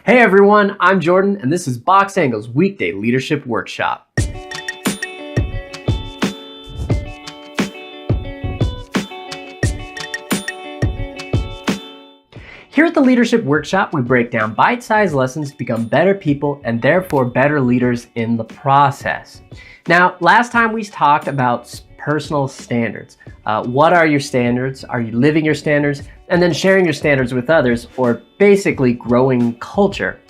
Hey everyone, I'm Jordan, and this is Box Angle's weekday leadership workshop. Here at the Leadership Workshop, we break down bite-sized lessons to become better people and therefore better leaders in the process. Now, last time we talked about personal standards. What are your standards? Are you living your standards? And then sharing your standards with others, or basically growing culture.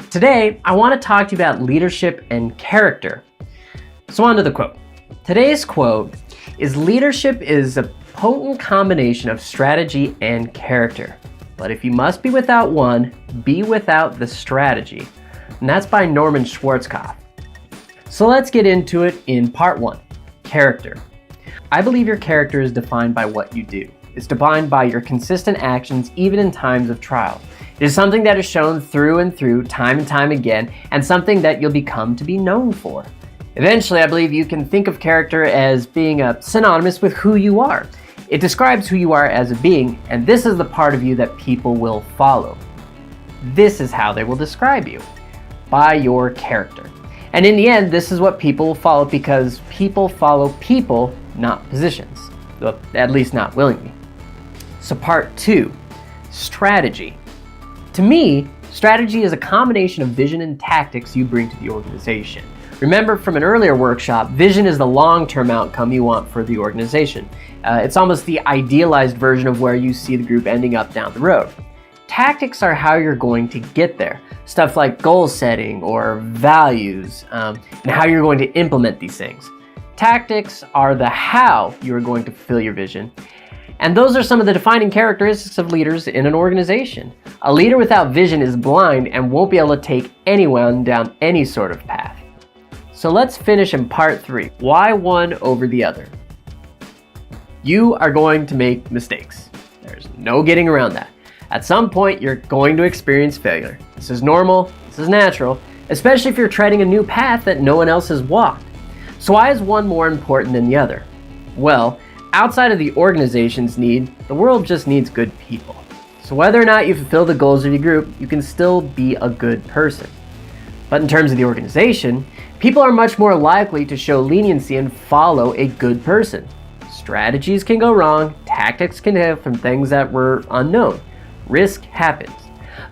Today, I want to talk to you about leadership and character. So on to the quote. Today's quote is, "Leadership is a potent combination of strategy and character. But if you must be without one, be without the strategy." And that's by Schwarzkopf. So let's get into it in part one, character. I believe your character is defined by what you do. It's defined by your consistent actions, even in times of trial. It is something that is shown through and through, time and time again, and something that you'll become to be known for. Eventually, I believe you can think of character as being synonymous with who you are. It describes who you are as a being, and this is the part of you that people will follow. This is how they will describe you, by your character. And in the end, this is what people will follow, because people follow people, not positions. Well, at least not willingly. So part two, strategy. To me, strategy is a combination of vision and tactics you bring to the organization. Remember from an earlier workshop, vision is the long-term outcome you want for the organization. It's almost the idealized version of where you see the group ending up down the road. Tactics are how you're going to get there. Stuff like goal setting or values, and how you're going to implement these things. Tactics are the how you are going to fulfill your vision. And those are some of the defining characteristics of leaders in an organization. A leader without vision is blind and won't be able to take anyone down any sort of path. So let's finish in part three. Why one over the other? You are going to make mistakes. There's no getting around that. At some point, you're going to experience failure. This is normal, this is natural, especially if you're treading a new path that no one else has walked. So why is one more important than the other? Well, outside of the organization's need, the world just needs good people. So whether or not you fulfill the goals of your group, you can still be a good person. But in terms of the organization, people are much more likely to show leniency and follow a good person. Strategies can go wrong, tactics can have from things that were unknown. Risk happens.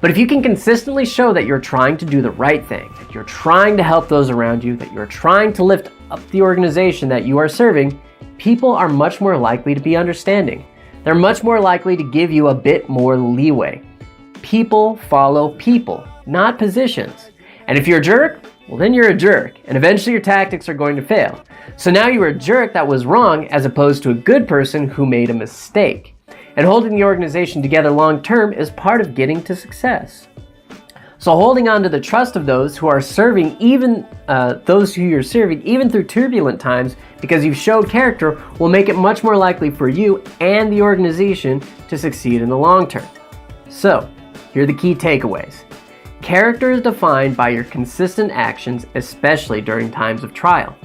But if you can consistently show that you're trying to do the right thing, that you're trying to help those around you, that you're trying to lift up the organization that you are serving, people are much more likely to be understanding. They're much more likely to give you a bit more leeway. People follow people, not positions. And if you're a jerk, well then you're a jerk, and eventually your tactics are going to fail. So now you're a jerk that was wrong as opposed to a good person who made a mistake. And holding the organization together long term is part of getting to success. So holding on to the trust of those who are serving, even those who you're serving, even through turbulent times, because you've showed character, will make it much more likely for you and the organization to succeed in the long term. So, here are the key takeaways. Character is defined by your consistent actions, especially during times of trial.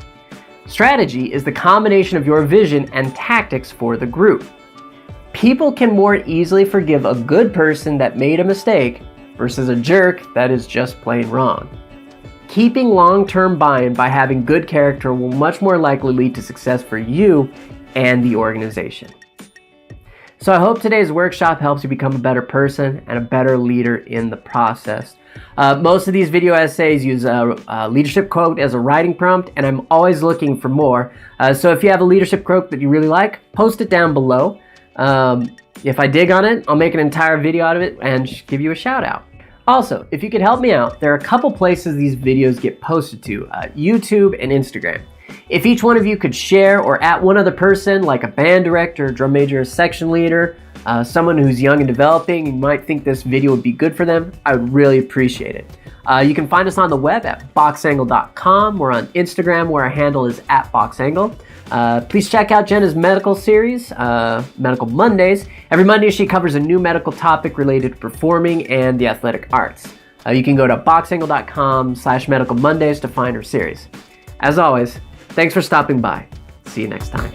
Strategy is the combination of your vision and tactics for the group. People can more easily forgive a good person that made a mistake versus a jerk that is just plain wrong. Keeping long-term buy-in by having good character will much more likely lead to success for you and the organization. So I hope today's workshop helps you become a better person and a better leader in the process. Most of these video essays use a leadership quote as a writing prompt, and I'm always looking for more. So if you have a leadership quote that you really like, post it down below. If I dig on it, I'll make an entire video out of it and give you a shout out. Also, if you could help me out, there are a couple places these videos get posted to, YouTube and Instagram. If each one of you could share or at one other person, like a band director, drum major, section leader, someone who's young and developing, and might think this video would be good for them, I would really appreciate it. You can find us on the web at boxangle.com. We're on Instagram, where our handle is @boxangle. Please check out Jenna's medical series, Medical Mondays. Every Monday she covers a new medical topic related to performing and the athletic arts. You can go to boxangle.com/medicalmondays to find her series. As always, thanks for stopping by. See you next time.